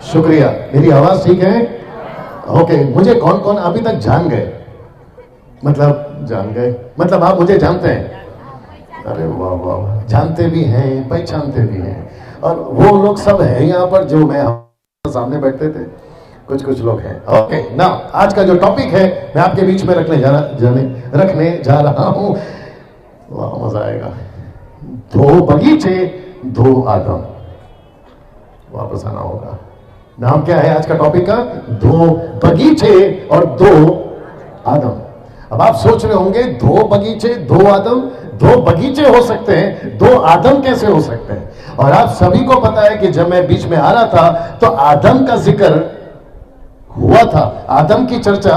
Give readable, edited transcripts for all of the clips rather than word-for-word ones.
शुक्रिया। मेरी आवाज ठीक है? ओके। मुझे कौन कौन अभी तक जान गए? मतलब आप मुझे जानते हैं? अरे वाह वाह, जानते भी हैं, पहचानते भी हैं। और वो लोग सब हैं यहाँ पर जो मैं सामने बैठते थे, कुछ लोग हैं। ओके ना, आज का जो टॉपिक है मैं आपके बीच में रखने जा रहा हूं। वाह, मजा आएगा। 2 बगीचे 2 आदम। वापस आना होगा। नाम क्या है आज का टॉपिक का? 2 बगीचे और 2 आदम। अब आप सोच रहे होंगे 2 बगीचे 2 आदम, 2 बगीचे हो सकते हैं, 2 आदम कैसे हो सकते हैं? और आप सभी को पता है कि जब मैं बीच में आ रहा था तो आदम का जिक्र हुआ था, आदम की चर्चा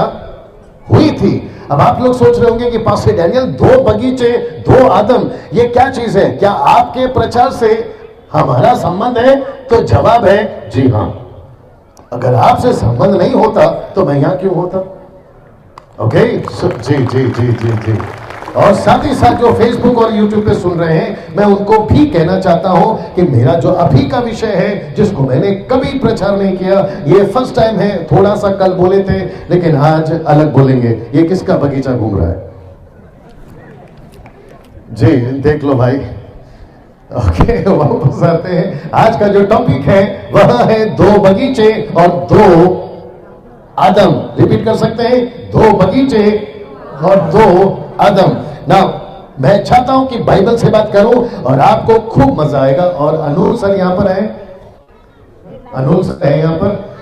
हुई थी। अब आप लोग सोच रहे होंगे कि पास्टर डैनियल 2 बगीचे 2 आदम, ये क्या चीज है? क्या आपके प्रचार से हमारा संबंध है? तो जवाब है जी हां। अगर आपसे संबंध नहीं होता तो मैं यहां क्यों होता? ओके जी जी जी जी जी। और साथ ही साथ जो फेसबुक और यूट्यूब पे सुन रहे हैं, मैं उनको भी कहना चाहता हूं कि मेरा जो अभी का विषय है, जिसको मैंने कभी प्रचार नहीं किया, ये फर्स्ट टाइम है। थोड़ा सा कल बोले थे, लेकिन आज अलग बोलेंगे। ये किसका बगीचा घूम रहा है? जी देख लो भाई। ओके, वापस आते हैं। आज का जो टॉपिक है वह है 2 बगीचे और 2 आदम। रिपीट कर सकते हैं? 2 बगीचे और 2 आदम। ना, मैं चाहता हूं कि बाइबल से बात करूं और आपको खूब मजा आएगा। और अनूल सर यहां पर है? अनूल सर है यहां पर?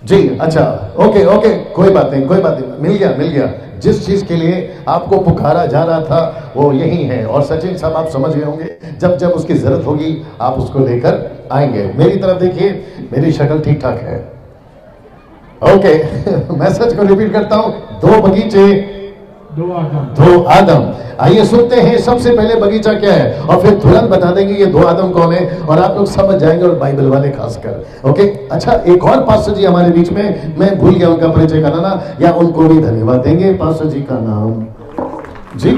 जी अच्छा, ओके ओके, कोई बात नहीं, मिल गया। जिस चीज के लिए आपको पुकारा जा रहा था वो यही है। और सचिन साहब, आप समझ गए होंगे, जब उसकी जरूरत होगी आप उसको लेकर आएंगे। मेरी तरफ देखिए, मेरी शक्ल ठीक ठाक है। ओके मैसेज को रिपीट करता हूं, 2 बगीचे 2 आदम। आइए सुनते हैं सबसे पहले बगीचा क्या है और फिर तुरंत बता देंगे ये 2 आदम कौन है और आप लोग समझ जाएंगे, और बाइबल वाले खासकर। ओके अच्छा, एक और पास्टर जी हमारे बीच में, मैं भूल गया उनका परिचय कराना, या उनको भी धन्यवाद देंगे। पास्टर जी का नाम जी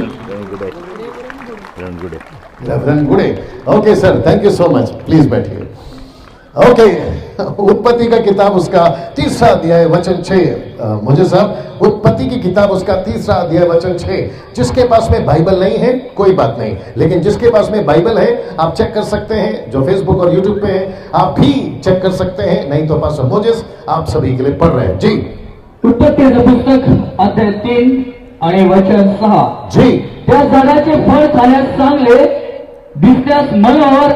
रेवरेंड गुडे। Okay sir, thank you so much. Please बैठिए। ओके, उत्पत्ति का किताब उसका 3रा अध्याय वचन 6। मुझे साहब, उत्पत्ति की किताब उसका 3रा अध्याय वचन 6। जिसके पास में बाइबल नहीं है कोई बात नहीं, लेकिन जिसके पास में बाइबल है आप चेक कर सकते हैं। जो फेसबुक और यूट्यूब पे है आप भी चेक कर सकते हैं, नहीं तो पास्टर मोजेस आप सभी के लिए पढ़ रहे हैं जी। उत्पत्तीचं पुस्तक अध्याय 3 आणि वचन 6। जी, त्या झाडाचे फळ खाण्यास चांगले, दिसण्यास मनोहर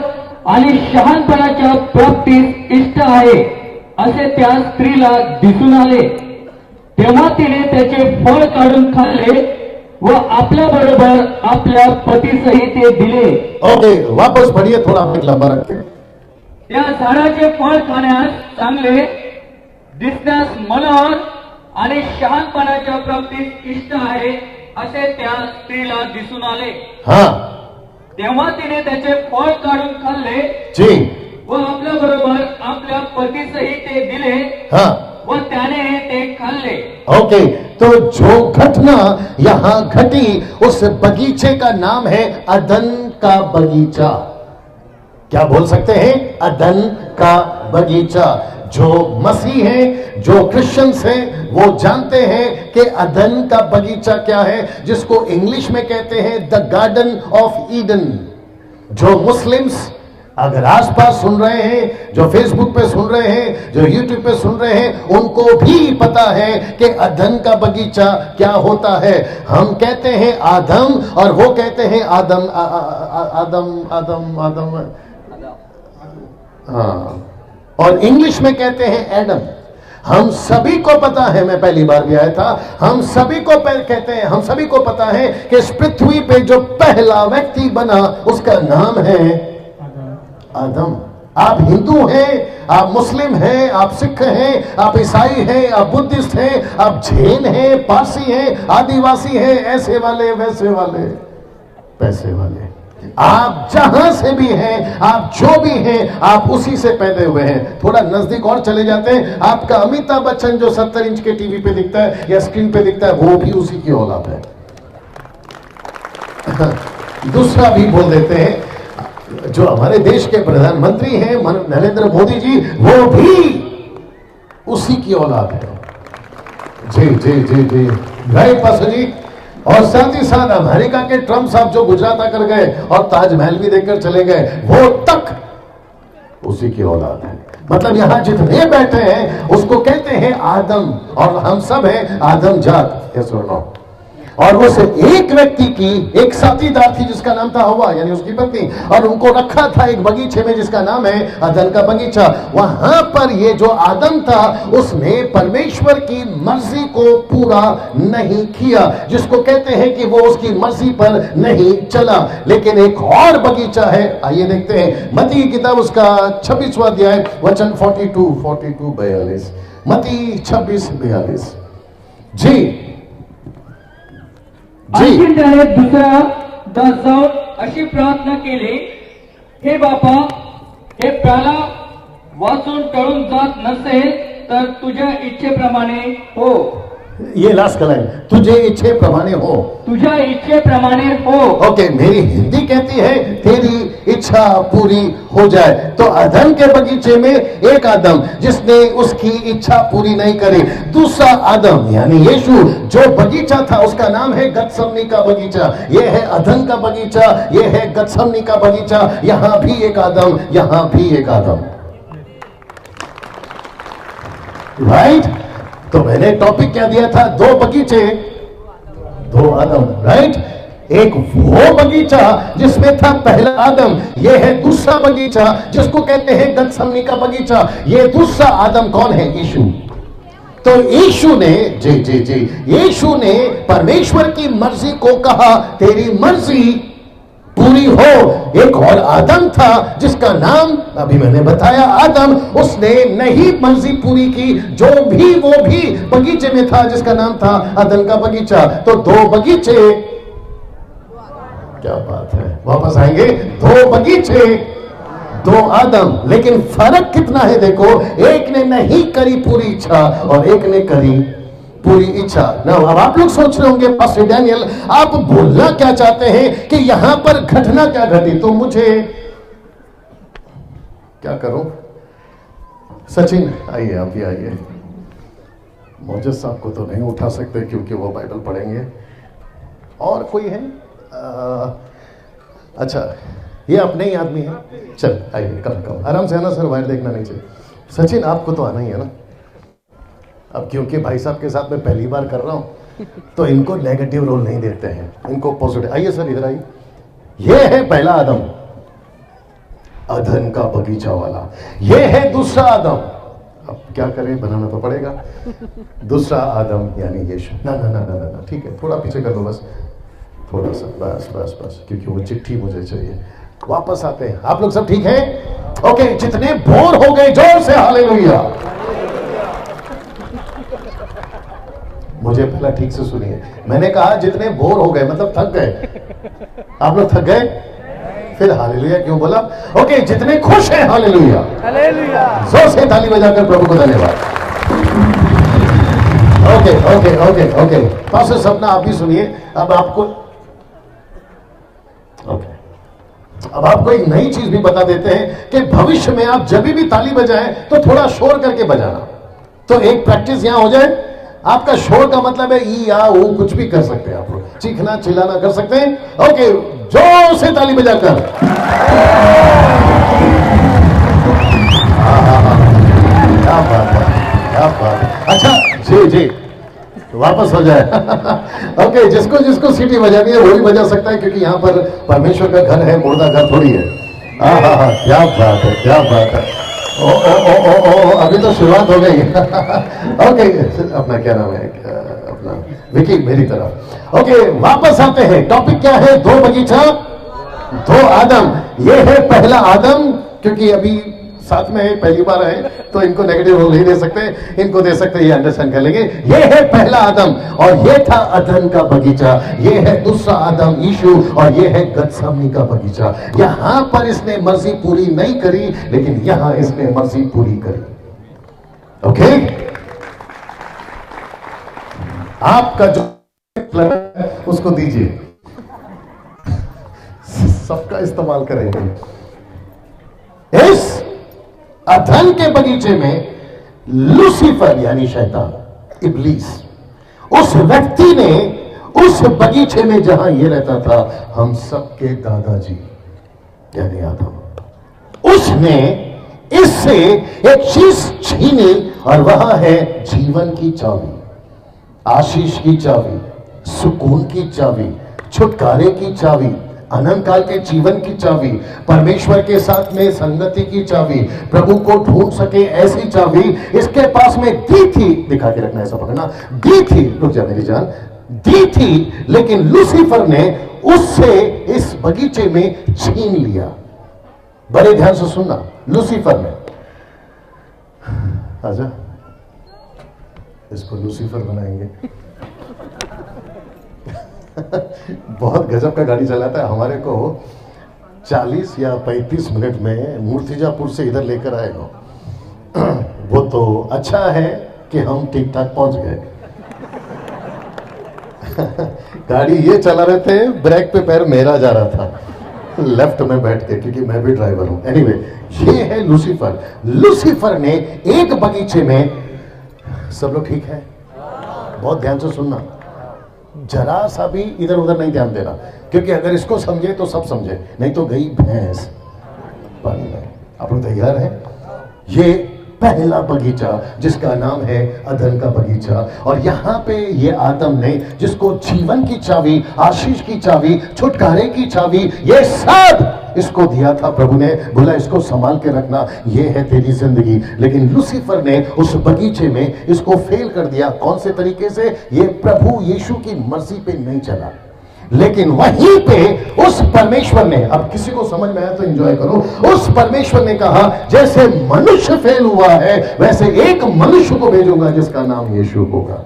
आणि शहाणपणाच्या प्राप्तीस इष्ट आहे, असे त्या स्त्रीला दिसून आले। तेव्हा तिने त्याचे फळ काढून खाल्ले व आपल्या बरोबर आपल्या पतीसही ते दिले। ओके, वापस पढ़िए, थोड़ा लंबा रखें। त्या झाडाचे फळ खाण्यास चांगले, दिसण्यास मनोहर आणि शहाणपणाच्या प्राप्तीस इष्ट आहे, असे त्या स्त्रीला दिसून आले। हाँ, तेव्हा तिने त्याचे फळ काढून खाल्ले जी, व आपल्या बरोबर आपल्या पतीसही ते दिले। हाँ, व त्याने ते खाल्ले। ओके, तो जो घटना यहां घटी उस बगीचे का नाम है अदन का बगीचा। क्या बोल सकते हैं? अदन का बगीचा। जो मसीह हैं, जो क्रिश्चियंस हैं, वो जानते हैं कि अदन का बगीचा क्या है, जिसको इंग्लिश में कहते हैं द गार्डन ऑफ ईडन। जो मुस्लिम्स अगर आसपास सुन रहे हैं, जो फेसबुक पे सुन रहे हैं, जो यूट्यूब पे सुन रहे हैं, उनको भी पता है कि अदन का बगीचा क्या होता है। हम कहते हैं आदम और वो कहते हैं आदम आदम आदम आदम, हाँ, और इंग्लिश में कहते हैं एडम। हम सभी को पता है, मैं पहली बार भी आया था, हम सभी को कहते हैं, हम सभी को पता है कि इस पृथ्वी पे जो पहला व्यक्ति बना उसका नाम है आदम। आप हिंदू हैं, आप मुस्लिम हैं, आप सिख हैं, आप ईसाई हैं, आप बुद्धिस्ट हैं, आप जैन हैं, पारसी हैं, आदिवासी हैं, ऐसे वाले वैसे वाले पैसे वाले, आप जहां से भी हैं, आप जो भी हैं, आप उसी से पैदा हुए हैं। थोड़ा नजदीक और चले जाते हैं, आपका अमिताभ बच्चन जो 70 इंच के टीवी पे दिखता है या स्क्रीन पे दिखता है, वो भी उसी की औलाद है। दूसरा भी बोल देते हैं, जो हमारे देश के प्रधानमंत्री हैं नरेंद्र मोदी जी, वो भी उसी की औलाद है। जी जी जी जी, राइट पासो जी। और साथ ही साथ अमेरिका के ट्रम्प साहब जो गुजरात आकर गए और ताजमहल भी देखकर चले गए, वो तक उसी की औलाद है। मतलब यहां जितने बैठे हैं उसको कहते हैं आदम, और हम सब हैं आदम जात। यस और नो? और उस एक व्यक्ति की एक साथीदार थी जिसका नाम था हवा, यानी उसकी पत्नी, और उनको रखा था एक बगीचे में जिसका नाम है अदन का बगीचा। वहां पर ये जो आदम था उसने परमेश्वर की मर्जी को पूरा नहीं किया, जिसको कहते हैं कि वो उसकी मर्जी पर नहीं चला। लेकिन एक और बगीचा है, आइए देखते हैं मत्ती की किताब उसका 26वां अध्याय वचन 42 मत्ती 26:42। जी आणखीन त्याने दुसरा दास जाऊन अशी प्रार्थना केली, हे बापा, हे प्याला वाचून टळून जात नसेल तर तुझ्या इच्छेप्रमाणे हो। ये लास्ट लाइन, तुझे इच्छे प्रमाणे हो, तुझ्या इच्छेप्रमाणे हो। ओके, मेरी हिंदी कहती है तेरी इच्छा पूरी हो जाए। तो अदन के बगीचे में एक आदम जिसने उसकी इच्छा पूरी नहीं करी, दूसरा आदम यानी यीशु, जो बगीचा था उसका नाम है गतसमनी का बगीचा। यह है अदन का बगीचा, यह है गतसमनी का बगीचा। यहां भी एक आदम, यहां भी एक आदम, राइट? तो मैंने टॉपिक क्या दिया था? दो बगीचे, दो आदम, राइट? एक वो बगीचा जिसमें था पहला आदम, ये है दूसरा बगीचा जिसको कहते हैं गतसमनी का बगीचा। ये दूसरा आदम कौन है? यीशु। तो यीशु ने, जी जी जी, यीशु ने परमेश्वर की मर्जी को कहा तेरी मर्जी पूरी हो। एक और आदम था जिसका नाम अभी मैंने बताया आदम, उसने नहीं मर्जी पूरी की, जो भी वो भी बगीचे में था जिसका नाम था अदन का बगीचा। तो दो बगीचे, क्या बात है, वापस आएंगे, दो बगीचे, दो आदम, लेकिन फर्क कितना है देखो, एक ने नहीं करी पूरी इच्छा और एक ने करी पूरी इच्छा। ना अब आप लोग सोच रहे होंगे पास्टर डैनियल आप बोलना क्या चाहते हैं कि यहां पर घटना क्या घटी, तो मुझे क्या करूं? सचिन आइए, आप भी आइए। मौजूद साहब को तो नहीं उठा सकते क्योंकि वो बाइबल पढ़ेंगे। और कोई है? अच्छा, ये अपने ही आदमी है। चल आइए, कम आराम से आना सर, वायर देखना नहीं चाहिए। सचिन आपको तो आना ही है ना? अब क्योंकि भाई साहब के साथ मैं पहली बार कर रहा हूं तो इनको नेगेटिव रोल नहीं देते हैं, इनको पॉजिटिव। आइए सर, इधर आइए। ये है पहला आदम, अदन का बगीचा वाला। ये है दूसरा आदम, अब क्या करें, बनाना तो पड़ेगा। दूसरा आदम यानी यीशु। ना ना ना ना ना, ठीक है, थोड़ा पीछे कर दो बस, थोड़ा सा, बस बस बस, क्योंकि वो चिट्ठी मुझे चाहिए। वापस आते हैं, आप लोग सब ठीक हैं? ओके, जितने बोर हो गए जोर से हालेलुया। मुझे पहला ठीक से सुनिए, मैंने कहा जितने बोर हो गए मतलब थक गए। आप लोग थक गए? फिर हालेलुया क्यों बोला? ओके, जितने खुश हैं हालेलुया, हालेलुया, जोर से ताली बजाकर प्रभु को धन्यवाद। Okay okay okay okay, pastor सपना आप भी सुनिए। अब आपको अब आपको एक नई चीज भी बता देते हैं कि भविष्य में आप जब भी ताली बजाएं तो थोड़ा शोर करके बजाना। तो एक प्रैक्टिस यहां हो जाए, आपका शोर का मतलब है ई या ऊ, कुछ भी कर सकते हैं आप लोग, चीखना चिल्लाना कर सकते हैं। ओके, जोर से ताली बजाकर। क्या बात है, क्या बात है। अच्छा जी जी, वापस हो जाए। ओके, जिसको जिसको सीटी बजानी है वो भी बजा सकता है, क्योंकि यहाँ पर परमेश्वर का घर है, मुर्दा घर थोड़ी है। क्या बात है, क्या बात है। ओ ओ ओ ओ ओ, अभी तो शुरुआत हो गई। ओके, अपना क्या नाम है, अपना विकी, मेरी तरफ। ओके, वापस आते हैं, टॉपिक क्या है? दो बगीचा, दो आदम। ये है पहला आदम, क्योंकि अभी साथ में पहली बार आए तो इनको नेगेटिव रोल नहीं दे सकते, इनको दे सकते, ये अंडरस्टैंड कर लेंगे। ये है पहला आदम और ये था अदन का बगीचा। ये है दूसरा आदम यीशु और ये है गतसमनी का बगीचा। यहां पर इसने मर्जी पूरी नहीं करी, लेकिन यहां इसने मर्जी पूरी करी। ओके, आपका जो उसको दीजिए, सबका इस्तेमाल करेंगे। इस अधन के बगीचे में लूसीफर यानी शैतान, इब्लीस, उस व्यक्ति ने उस बगीचे में जहां ये रहता था, हम सबके दादाजी यानी आदम, उसने इससे एक चीज छीनी और वह है जीवन की चाबी, आशीष की चाबी, सुकून की चाबी, छुटकारे की चाबी, अनंत काल के जीवन की चाबी, परमेश्वर के साथ में संगति की चाबी, प्रभु को ढूंढ सके ऐसी चाबी इसके पास में दी थी। दिखा के रखना, ऐसा पकड़ना, दी थी, रुक जा मेरी जान, दी थी, लेकिन लूसीफर ने उससे इस बगीचे में छीन लिया। बड़े ध्यान से सुनना, लूसीफर ने, आजा इसको लूसीफर बनाएंगे। बहुत गजब का गाड़ी चलाता है, हमारे को 40 या 35 मिनट में मूर्तिजापुर से इधर लेकर आएगा। वो तो अच्छा है कि हम ठीक ठाक पहुंच गए। गाड़ी ये चला रहे थे, ब्रेक पे पैर मेरा जा रहा था लेफ्ट में बैठ के, क्योंकि मैं भी ड्राइवर हूं। एनीवे, ये है लूसीफर। लूसीफर ने एक बगीचे में, सब लोग ठीक है? बहुत ध्यान से सुनना, जरा सा भी इधर उधर नहीं ध्यान देना, क्योंकि अगर इसको समझे तो सब समझे, नहीं तो गई भैंस पानी में। आप लोग तैयार हैं? ये पहला बगीचा जिसका नाम है अदन का बगीचा, और यहां पे ये आदम ने जिसको जीवन की चाबी, आशीष की चाबी, छुटकारे की चाबी, ये सब इसको दिया था प्रभु ने, बोला इसको संभाल के रखना, ये है तेरी जिंदगी। लेकिन लूसीफर ने उस बगीचे में इसको फेल कर दिया। कौन से तरीके से? ये प्रभु यीशु की मर्जी पे नहीं चला, लेकिन वहीं पे उस परमेश्वर ने, अब किसी को समझ में आया तो एंजॉय करो, उस परमेश्वर ने कहा जैसे मनुष्य फेल हुआ है वैसे एक मनुष्य को भेजूंगा जिसका नाम यीशु होगा।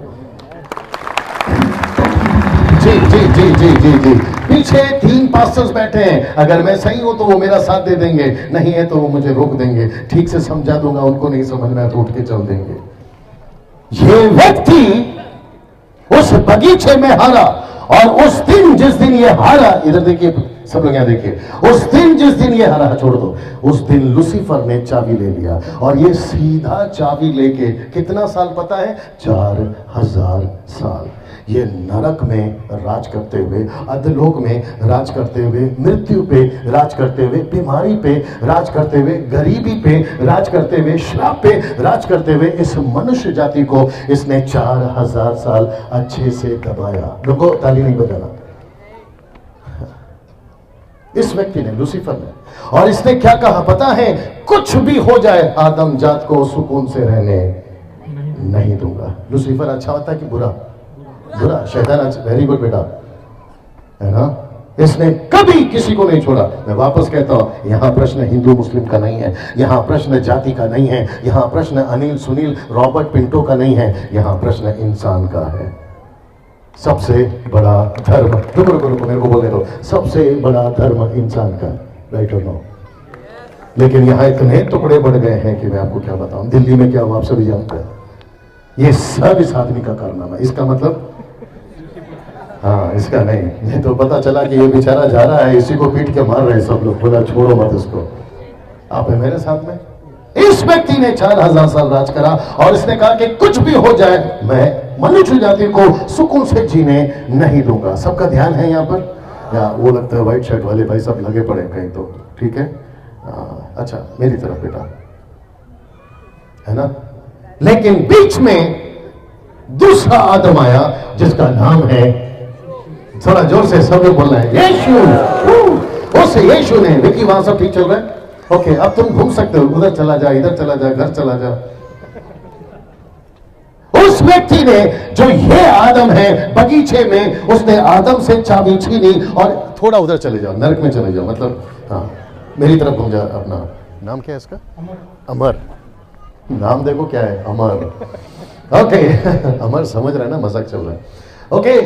जी जी जी जी जी जी। पीछे 3 पास्टर्स बैठे हैं, अगर मैं सही हूं तो वो मेरा साथ दे देंगे, नहीं है तो वो मुझे रोक देंगे, ठीक से समझा दूंगा, उनको नहीं समझ में आया तो उठ के चल देंगे। ये व्यक्ति उस बगीचे में हारा, और उस दिन जिस दिन ये हारा, इधर देखिए सब लोग, यहां देखिए, उस दिन जिस दिन ये हारा, छोड़ दो, उस दिन लूसीफर ने चाबी ले लिया, और ये सीधा चाबी लेके कितना साल पता है? 4000 साल ये नरक में राज करते हुए, अधलोक में राज करते हुए, मृत्यु पे राज करते हुए, बीमारी पे राज करते हुए, गरीबी पे राज करते हुए, श्राप पे राज करते हुए, इस मनुष्य जाति को इसने 4000 साल अच्छे से दबाया। रुको, ताली नहीं बजाना। इस व्यक्ति ने, लूसीफर ने, और इसने क्या कहा पता है? कुछ भी हो जाए आदम जात को सुकून से रहने नहीं दूंगा। लूसीफर अच्छा होता है कि बुरा? बुरा। शैतान अच्छा, वेरी गुड बेटा, है ना? इसने कभी किसी को नहीं छोड़ा। मैं वापस कहता हूं, यहां प्रश्न हिंदू मुस्लिम का नहीं है, यहां प्रश्न जाति का नहीं है, यहां प्रश्न अनिल सुनील रॉबर्ट पिंटो का नहीं है, यहां प्रश्न इंसान का है। सबसे बड़ा धर्म, रुको रुको रुको, मेरे को बोलने दो, सबसे बड़ा धर्म इंसान का, राइट और नो? लेकिन यहां इतने टुकड़े बढ़ गए हैं कि मैं आपको क्या बताऊं। दिल्ली में क्या हुआ आप सभी जानते हैं। ये सब इस आदमी का कारनामा। इसका मतलब, हाँ, इसका नहीं। ये तो पता चला कि ये बेचारा जा रहा है, इसी को पीट के मार रहे हैं सब लोग, बोला छोड़ो मत इसको। आप है मेरे साथ में? इस व्यक्ति ने 4000 साल राज करा, और इसने कहा कि कुछ भी हो जाए मैं मनुष्य जाति को सुकून से जीने नहीं दूंगा। सबका ध्यान है यहाँ पर? या वो लगता है व्हाइट शर्ट वाले भाई सब लगे पड़े कहीं, तो ठीक है। अच्छा, मेरी तरफ बेटा, है ना? लेकिन बीच में दूसरा आदम आया जिसका नाम है, थोड़ा जोर से सब लोग बोलना है, यीशु। उस यीशु ने, विकी वहां सब ठीक चल रहा है? ओके, अब तुम घूम सकते हो, उधर चला जा, इधर चला जा, घर चला जा। उस व्यक्ति ने, जो ये आदम है, बगीचे में उसने आदम से चाबी छीनी, और थोड़ा उधर चले जाओ, नरक में चले जाओ, मतलब हाँ, मेरी तरफ घूम जा। अपना नाम क्या है इसका? अमर। नाम देखो क्या है, अमर। ओके, अमर समझ रहा है ना, मजाक चल रहा है। ओके,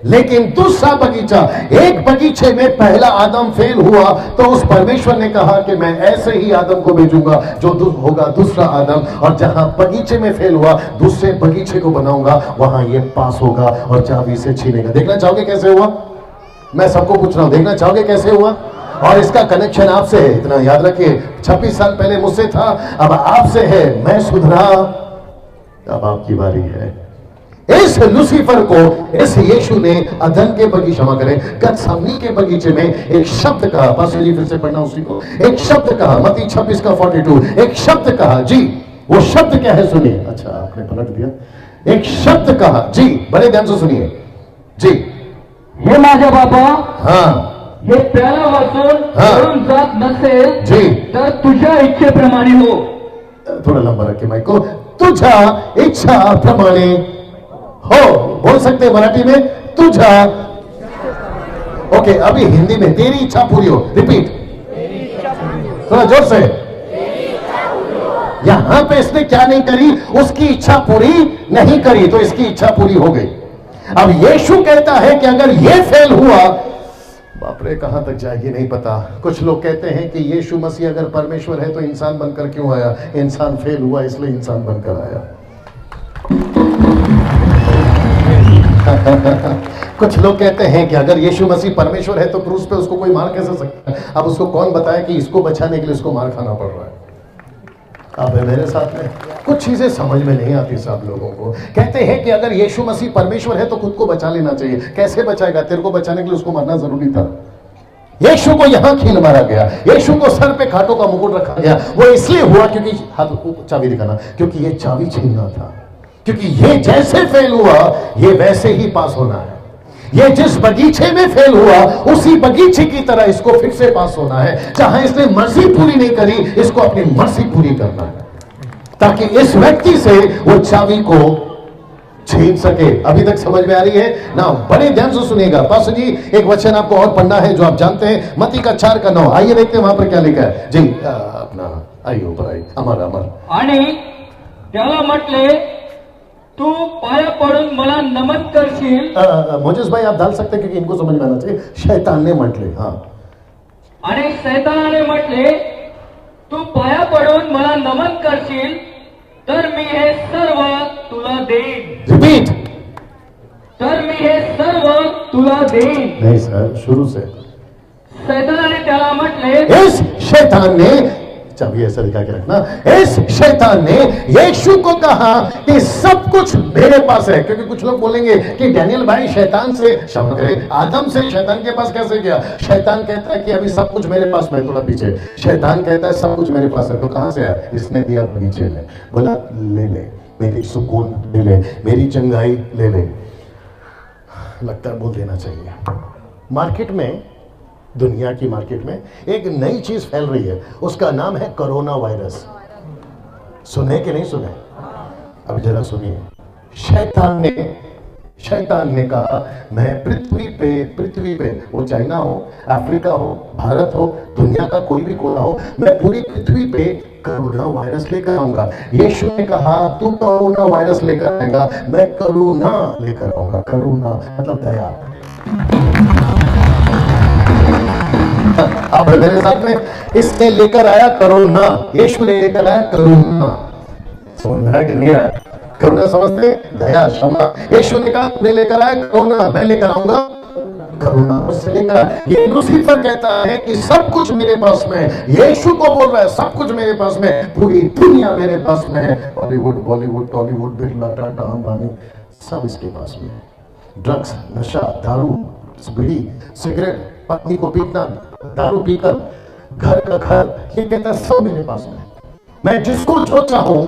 लेकिन दूसरा बगीचा, एक बगीचे में पहला आदम फेल हुआ, तो उस परमेश्वर ने कहा कि मैं ऐसे ही आदम को भेजूंगा जो होगा दूसरा आदम, और जहां बगीचे में फेल हुआ दूसरे बगीचे को बनाऊंगा, वहां ये पास होगा और चाबी से छीनेगा। देखना चाहोगे कैसे हुआ? मैं सबको पूछ रहा हूं, देखना चाहोगे कैसे हुआ? और इसका कनेक्शन आपसे है, इतना याद रखिए। 26 साल पहले मुझसे था, अब आपसे है। मैं सुधरा, अब आपकी बारी है। इस लूसीफर को इस यीशु ने अदन के बगीचे, क्षमा करें, गतसमनी के बगीचे में एक शब्द कहा। पास्टर जी फिर से पढ़ना उसी को। एक शब्द कहा, मत्ती 26 का 42। एक शब्द कहा जी, वो शब्द क्या है सुनिए। अच्छा आपने पलट दिया। एक शब्द कहा जी, बड़े ध्यान से सुनिए जी। हे माझ्या बाबा, हाँ हे प्याला वाचून हाँ। करून जात नसेल जी, तर तुझ्या इच्छेप्रमाणे हो। थोड़ा लंबा रखे माइक को। तुझा इच्छा प्रमाणे हो, बोल सकते हैं मराठी में, तुझा। ओके, अभी हिंदी में तेरी इच्छा पूरी हो। रिपीट, थोड़ा जोर से। यहां पे इसने क्या नहीं करी, उसकी इच्छा पूरी नहीं करी, तो इसकी इच्छा पूरी हो गई। अब यीशु कहता है कि अगर ये फेल हुआ, बाप रे कहां तक जाएगी नहीं पता। कुछ लोग कहते हैं कि यीशु मसीह अगर परमेश्वर है तो इंसान बनकर क्यों आया? इंसान फेल हुआ इसलिए इंसान बनकर आया। कुछ लोग कहते हैं कि अगर यीशु मसीह परमेश्वर है तो क्रूस पे उसको कोई मार कैसे सकता है? अब उसको कौन बताए कि इसको बचाने के लिए उसको मार खाना पड़ रहा है? आप है मेरे साथ में। कुछ चीजें समझ में नहीं आती सब लोगों को। कहते हैं कि अगर यीशु मसीह परमेश्वर है तो खुद को बचा लेना चाहिए। कैसे बचाएगा? तेरे को बचाने के लिए उसको मरना जरूरी था। यीशु को यहां कील मारा गया, यीशु को सर पे कांटों का मुकुट रखा गया। वो इसलिए हुआ क्योंकि, हाथ चाबी दिखाना, क्योंकि ये चाबी छीनना था। क्योंकि ये जैसे फेल हुआ ये वैसे ही पास होना है। ये जिस बगीचे में फेल हुआ उसी बगीचे की तरह इसको फिर से पास होना है। जहां इसने मर्जी पूरी नहीं करी, इसको अपनी मर्जी पूरी करना है, ताकि इस व्यक्ति से वो चाबी को छीन सके। अभी तक समझ में आ रही है ना? बड़े ध्यान से सुनिएगा। पास्टर जी एक वचन आपको और पढ़ना है जो आप जानते हैं, मत्ती का 4 का 9। आइए देखते हैं वहां पर क्या लिखा है जी। अपना आइए ऊपर आइए। अमर अमर। आणि त्याला म्हटले, तू पाया पडून मला नमन करशील। मोजेस भाई आप डाल सकते हैं क्योंकि इनको समझ में आना चाहिए। शैतान ने म्हटले, हाँ। आणि शैतानाने म्हटले, तू पाया पडून मला नमन करशील तर मी हे सर्व तुला देईन। रिपीट। तर मी हे सर्व तुला देईन। नहीं सर, शुरू से। शैतानाने त्याला म्हटले, इस शैतान ने, चाबी ऐसा दिखा के रखना, इस शैतान ने यीशु को कहा कि सब कुछ मेरे पास है। क्योंकि कुछ लोग बोलेंगे कि डैनियल भाई शैतान से, क्षमा करें, आदम से शैतान के पास कैसे गया? शैतान कहता है कि अभी सब कुछ मेरे पास में, थोड़ा पीछे। शैतान कहता है सब कुछ मेरे पास है, तो कहां से आया? इसने दिया बगीचे में, बोला ले ले, मेरी सुकून ले ले, मेरी चंगाई ले ले। लगता है बोल देना चाहिए। मार्केट में, दुनिया की मार्केट में एक नई चीज फैल रही है, उसका नाम है कोरोना वायरस। सुने कि नहीं सुने? अब जरा सुनिए। शैतान ने कहा मैं पृथ्वी पे, वो चाइना हो, अफ्रीका हो, भारत हो, दुनिया का कोई भी कोना हो, मैं पूरी पृथ्वी पे कोरोना वायरस लेकर आऊंगा। यीशु ने कहा तू कोरोना वायरस लेकर आएगा, मैं करुणा लेकर आऊंगा। करुणा मतलब दया। अब मेरे साथ में, इसने लेकर आया करुणा, यीशु ने लेकर आया करुणा। समझ में आया कि नहीं आया? करुणा समझते? दया, क्षमा। यीशु ने कहा मैं लेकर आया करुणा, मैं लेकर आऊंगा करुणा। उससे लेकर ये लूसीफर कहता है कि सब कुछ मेरे पास में है। यीशु को बोल रहा है सब कुछ मेरे पास में, पूरी दुनिया मेरे पास में है। हॉलीवुड, बॉलीवुड, टॉलीवुड, बिरला, टाटा, अंबानी, सब इसके पास में है। ड्रग्स, नशा, दारू, बीड़ी, सिगरेट, पत्नी को पीटना, दारू पीकर घर का घर, ये कहता है सब मेरे पास में। मैं जिसको जो चाहूं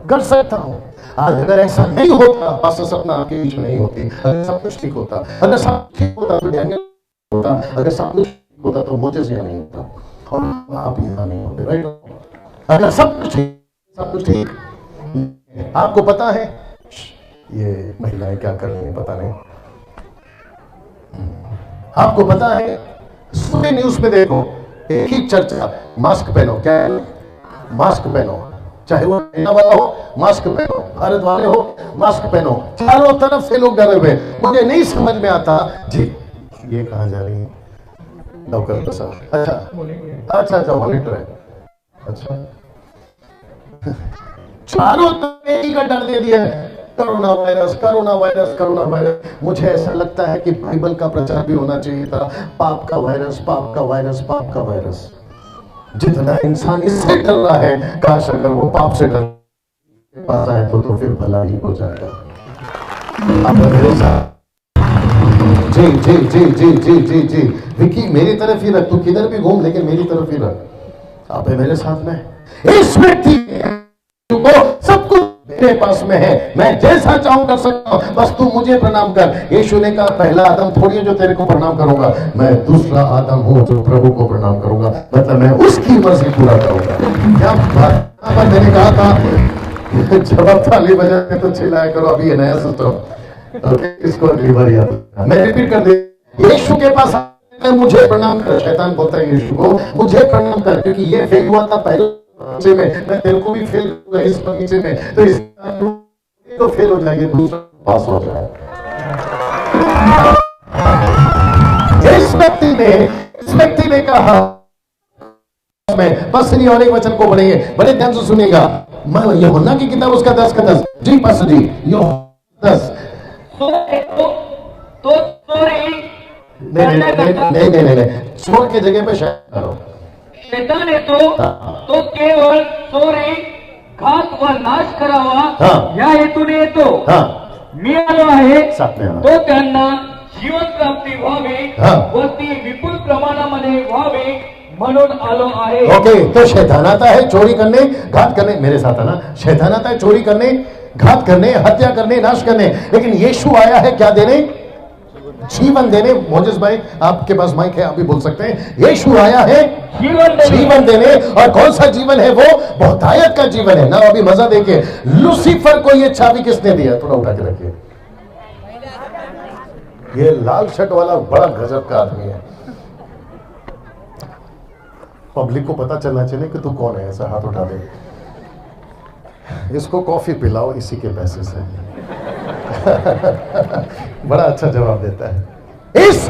कर सकता हूं। आज अगर ऐसा नहीं होता, पास्टर सपना आपके बीच में नहीं होती, अगर सब कुछ ठीक होता, अगर सब ठीक होता तो डैनियल होता, अगर सब कुछ ठीक होता तो मोजेस यहाँ नहीं होता और आप यहाँ नहीं होते, राइट? अगर सब कुछ ठीक, आपको पता है ये महिलाएं क्या कर रही हैं पता नहीं, आपको पता है? सुबह न्यूज में देखो एक ही चर्चा, मास्क पहनो, क्या है? मास्क पहनो, चाहे वो चाइना वाला हो मास्क पहनो, भारत वाले हो मास्क पहनो, चारों तरफ से लोग डरे हुए। मुझे नहीं समझ में आता जी ये कहां जा रही है? नौकर तो सब अच्छा मॉनिटर है। अच्छा चारों तरफ एक ही का डर दे दिया है, corona virus, corona virus, corona virus. मुझे ऐसा लगता है कि बाइबल का प्रचार भी होना चाहिए था, पाप का वायरस, पाप का वायरस, पाप का वायरस। जितना इंसान इससे डर रहा है, काश अगर वो पाप से डर पाता है तो फिर भला ही हो जाएगा। अब मेरे साथ जी जी जी जी जी जी जी विकी, मेरी तरफ ही रख, तू किधर भी घूम लेकिन मेरी तरफ ही रख। आप मेरे साथ में, इस व्यक्ति को सब कुछ मेरे पास में है, मैं जैसा चाहूं कर सकता हूं, बस तू मुझे प्रणाम कर। यीशु ने कहा पहला आदम थोड़ी है जो तेरे को प्रणाम करूंगा, मैं दूसरा आदम हूं जो प्रभु को प्रणाम करूंगा, मतलब मैं उसकी मर्जी पूरा करूंगा। क्या बात मैंने कहा था, जब आप ताली बजाते तो चिल्लाया करो, अभी ये नया सिस्टम इसको अगली बार याद। मैं रिपीट कर दे, यीशु के पास मुझे प्रणाम कर। शैतान बोलता है यीशु को मुझे प्रणाम कर, क्योंकि ये फेल हुआ था पहले बगीचे में, मैं तेरे को भी फेल करूंगा इस बगीचे में, तो इस तो फेल हो जाएगी, दूसरा पास हो जाए। इस व्यक्ति ने कहा, में बस नहीं, और एक वचन को पढ़ेंगे, बड़े ध्यान से सुनिएगा। यूहन्ना की किताब उसका 10 का 10 जी पास जी, यूहन्ना 10 तो चोरी नहीं, चोर की जगह पे शायद करो। शैतान है तो केवळ चोरी, घात व नाश करावा या हेतूने येतो। मी आलो आहे तो त्यांना जीवन प्राप्ती व्हावी व ती विपुल प्रमाणामध्ये व्हावी म्हणून आलो आहे। ओके, तो शैतान आता है चोरी करने, घात करने, मेरे साथ है ना, शैतान आता है चोरी करने, घात करने, हत्या करने, नाश करने, लेकिन यीशु आया है क्या देने? जीवन देने। मोजेस भाई आपके पास माइक है, आप भी बोल सकते हैं। यीशु आया है जीवन देने, और कौन सा जीवन है वो? बहुतायत का जीवन है ना। अभी मजा देखिए, लूसीफर को ये चाबी किसने दिया? थोड़ा उठा के रखिए, ये लाल शर्ट वाला बड़ा गजब का आदमी है। पब्लिक को पता चलना चाहिए कि तू कौन है, ऐसा हाथ उठा दे। इसको कॉफी पिलाओ इसी के पैसे से। बड़ा अच्छा जवाब देता है। इस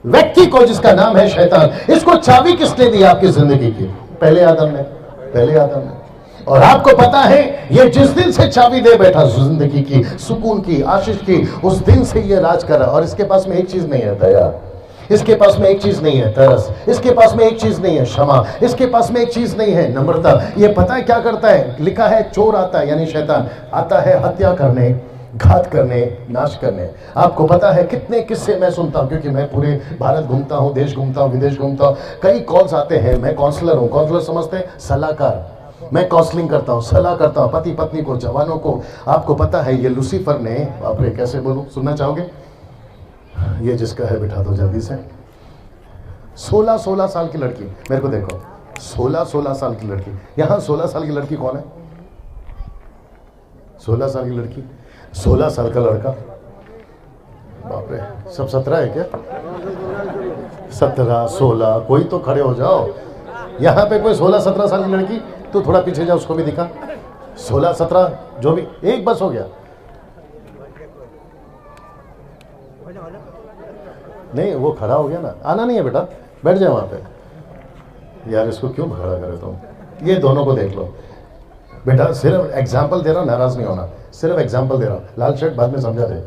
व्यक्ति को जिसका नाम है शैतान, इसको चाबी किसने दी आपकी जिंदगी की? पहले आदम ने, पहले आदम ने। और आपको पता है ये जिस दिन से चाबी दे बैठा जिंदगी की, सुकून की, आशीष की, उस दिन से ये राज कर रहा। और इसके पास में एक चीज नहीं है, दया। इसके पास में एक चीज नहीं है, तरस। इसके पास में एक चीज नहीं है, क्षमा। इसके पास में एक चीज नहीं है, नम्रता। ये पता है क्या करता है? लिखा है चोर आता है, यानी शैतान आता है हत्या करने, घात करने, नाश करने। आपको पता है कितने किस्से मैं सुनता हूं, क्योंकि मैं पूरे भारत घूमता हूं, देश घूमता हूं, विदेश घूमता हूं। कई कॉल्स आते हैं। मैं काउंसलर हूं। काउंसलर समझते हैं? सलाहकार। मैं काउंसलिंग करता हूं, सलाह करता हूं पति पत्नी को, जवानों को। आपको पता है ये लूसीफर ने, बाप रे कैसे बोलूं, सुनना चाहोगे? ये जिसका है बिठा दो जल्दी से। 16 साल की लड़की, मेरे को देखो, 16 साल की लड़की। यहां 16 साल की लड़की कौन है? 16 साल की लड़की, 16 साल का लड़का। बाप रे, सब 17 है क्या? 17, 16, कोई तो खड़े हो जाओ। यहां पे कोई 16-17 साल की लड़की? तो थोड़ा पीछे जाओ, उसको भी दिखा। 16-17 जो भी, एक बस हो गया। नहीं, वो खड़ा हो गया ना, आना नहीं है बेटा, बैठ जाए वहां पे। यार इसको क्यों खड़ा करे तुम? ये दोनों को देख लो बेटा, सिर्फ एग्जाम्पल दे रहा हूं, नाराज नहीं होना, सिर्फ एग्जाम्पल दे रहा हूं। लाल शर्ट बाद में समझा दे।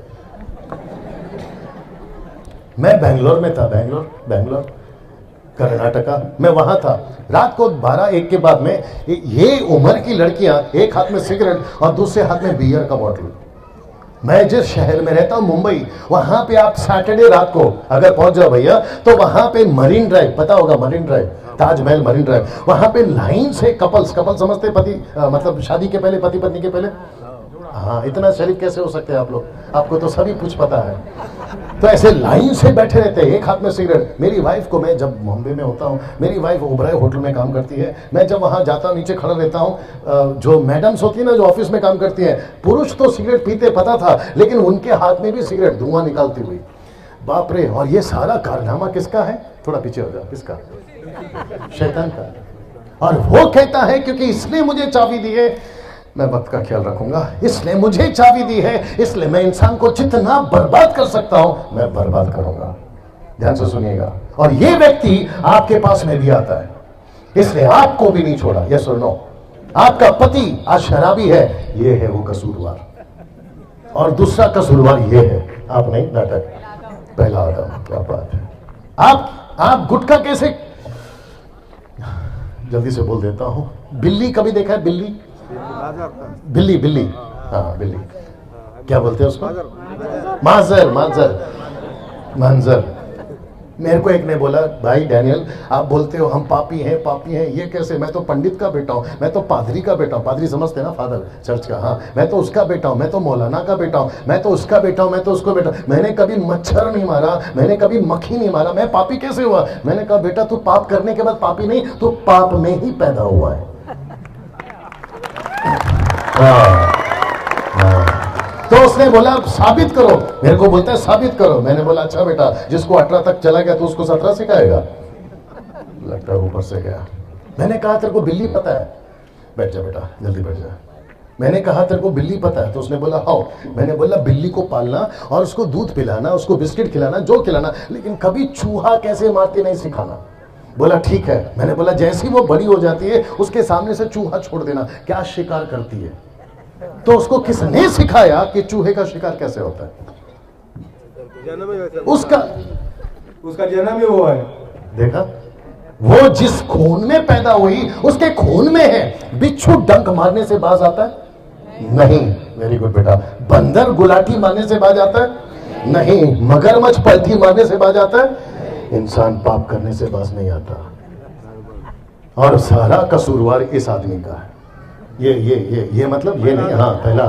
मैं बेंगलोर में था, बेंगलोर कर्नाटका, मैं वहां था। रात को 12-1 के बाद में ये उम्र की लड़कियां, एक हाथ में सिगरेट और दूसरे हाथ में बियर का बॉटल। मैं जिस शहर में रहता हूं, मुंबई, वहां पे आप सैटरडे रात को अगर पहुंच जाओ भैया, तो वहां पे मरीन ड्राइव, पता होगा marine drive, Taj Mahal marine drive, वहां पे लाइन से कपल समझते, पति मतलब शादी के पहले, पति पत्नी के पहले। हाँ, इतना शरीफ कैसे हो सकते हैं आप लोग? आपको तो सभी कुछ पता है। तो ऐसे लाइन से बैठे रहते हैं, एक हाथ में सिगरेट। मेरी वाइफ को, मैं जब बॉम्बे में होता हूँ, मेरी वाइफ ओबराय होटल में काम करती है। मैं जब वहाँ जाता हूँ, नीचे खड़ा रहता हूँ, जो मैडम्स होती है ना, जो ऑफिस में काम करती है, पुरुष तो सिगरेट पीते पता था, लेकिन उनके हाथ में भी सिगरेट धुआं निकालती हुई। बाप रे। और ये सारा कारनामा किसका है? थोड़ा पीछे हो जाओ, किसका? शैतान का। और वो कहता है क्योंकि इसने मुझे चाबी दी है, मैं वक्त का ख्याल रखूंगा, इसने मुझे चाबी दी है, इसलिए मैं इंसान को जितना बर्बाद कर सकता हूं मैं बर्बाद करूंगा। ध्यान से सुनिएगा। और ये व्यक्ति आपके पास में भी आता है, इसने आपको भी नहीं छोड़ा। यस और नो? आपका पति आज शराबी है, ये है वो कसूरवार। और दूसरा कसूरवार ये है, आप नहीं नाटक, पहला आदम। क्या बात है। आप गुटखा कैसे, जल्दी से बोल देता हूं, बिल्ली कभी देखा है? बिल्ली बिल्ली बिल्ली, हाँ बिल्ली, क्या बोलते हैं उसको? मांजर, मांजर, मांजर। मेरे को एक ने बोला, भाई डैनियल आप बोलते हो हम पापी हैं, पापी हैं, ये कैसे? मैं तो पंडित का बेटा हूं, मैं तो पादरी का बेटा हूं, पादरी समझते हैं ना, फादर चर्च का, हाँ, मैं तो उसका बेटा हूं, मैं तो मौलाना का बेटा हूं, मैं तो उसका बेटा हूं, मैं तो उसको बेटा, मैंने कभी मच्छर नहीं मारा, मैंने कभी मक्खी नहीं मारा, मैं पापी कैसे हुआ? मैंने कहा बेटा तू पाप करने के बाद पापी नहीं, तू पाप में ही पैदा हुआ है। तो उसने बोला साबित करो, मेरे को बोलता है साबित करो। मैंने बोला अच्छा बेटा, जिसको 18 तक चला गया तो उसको 17 सिखाएगा? लगता है ऊपर से गया। मैंने कहा तेरे को बिल्ली पता है? बैठ जा बेटा, जल्दी बैठ जा। मैंने कहा तेरे को बिल्ली पता है? तो उसने बोला हाँ। मैंने बोला बिल्ली को पालना और उसको दूध पिलाना, उसको बिस्किट खिलाना, जो खिलाना, लेकिन कभी चूहा कैसे मारते नहीं सिखाना। बोला ठीक है। मैंने बोला जैसी वो बड़ी हो जाती है उसके सामने से चूहा छोड़ देना। क्या शिकार करती है? तो उसको किसने सिखाया कि चूहे का शिकार कैसे होता है? उसका जन्म ही वो है। देखा, वो जिस खून में पैदा हुई उसके खून में है। बिच्छू डंक मारने से बाज आता है? नहीं। वेरी गुड बेटा। बंदर गुलाटी मारने से बाज आता है? नहीं। मगरमच्छ पलटी मारने से बाज आता है? इंसान पाप करने से बाज नहीं आता। और सारा कसूरवार इस आदमी का है। ये मतलब ये नहीं, हाँ पहला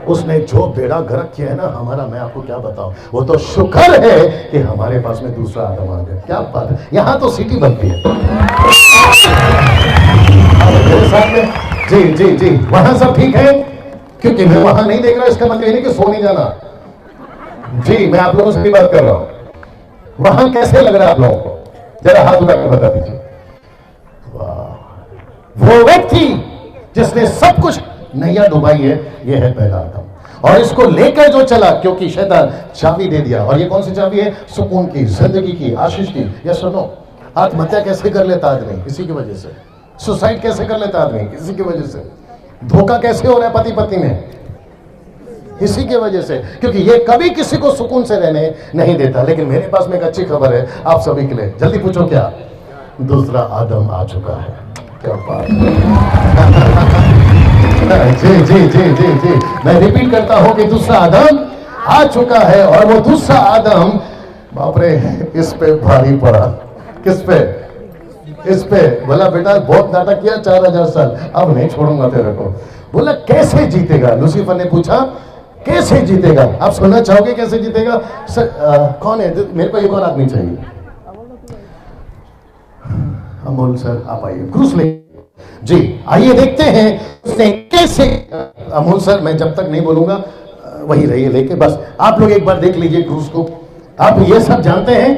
उसने जो बेड़ा गर्क किया है ना हमारा, मैं आपको क्या बताऊं, वो तो शुक्र है कि हमारे पास में दूसरा आदम आ गया। क्या बात है, यहां तो सीटी बनती है मेरे साथ में। जी जी जी, वहां सब ठीक है? क्योंकि मैं वहां नहीं देख रहा, इसका मतलब ये नहीं कि सो नहीं जाना। जी मैं आप लोगों से भी बात कर रहा हूं। वहां कैसे लग रहा है आप लोगों को? जरा हाथ उठा कर बता दीजिए। वाह, वो व्यक्ति जिसने सब कुछ नैया डुबाई है, ये है पहला आदम। और इसको लेकर जो चला, क्योंकि शैतान चाबी दे दिया। और ये कौन सी चाबी है? सुकून की, जिंदगी की, आशीष की। या सुनो, आत्महत्या कैसे कर लेता आदमी? इसी की वजह से। सुसाइड कैसे कर लेता आदमी? इसी की वजह से। धोखा कैसे हो रहा है पति पत्नी में? इसी की वजह से, क्योंकि ये कभी किसी को सुकून से रहने नहीं देता। लेकिन मेरे पास में एक अच्छी खबर है आप सभी के लिए। जल्दी पूछो क्या? दूसरा आदम आ चुका है। क्या बात जी जी जी जी जी, मैं रिपीट करता हूं कि दूसरा आदम आ चुका है। और वो दूसरा आदम, बाप रे, इस पे भारी पड़ा। किस पे? इस पे। बोला बेटा बहुत नाटक किया 4000 साल, अब नहीं छोड़ूंगा तेरे को। बोला कैसे जीतेगा? लूसीफर ने पूछा कैसे जीतेगा? आप सुनना चाहोगे कैसे जीतेगा? कौन है? मेरे को एक और आदमी चाहिए। अमोल सर आप आइए, क्रूस ले जी, आइए देखते हैं उसने कैसे। अमोल सर मैं जब तक नहीं बोलूंगा वही रहिए लेके, बस आप लोग एक बार देख लीजिए क्रूस को। आप ये सब जानते हैं?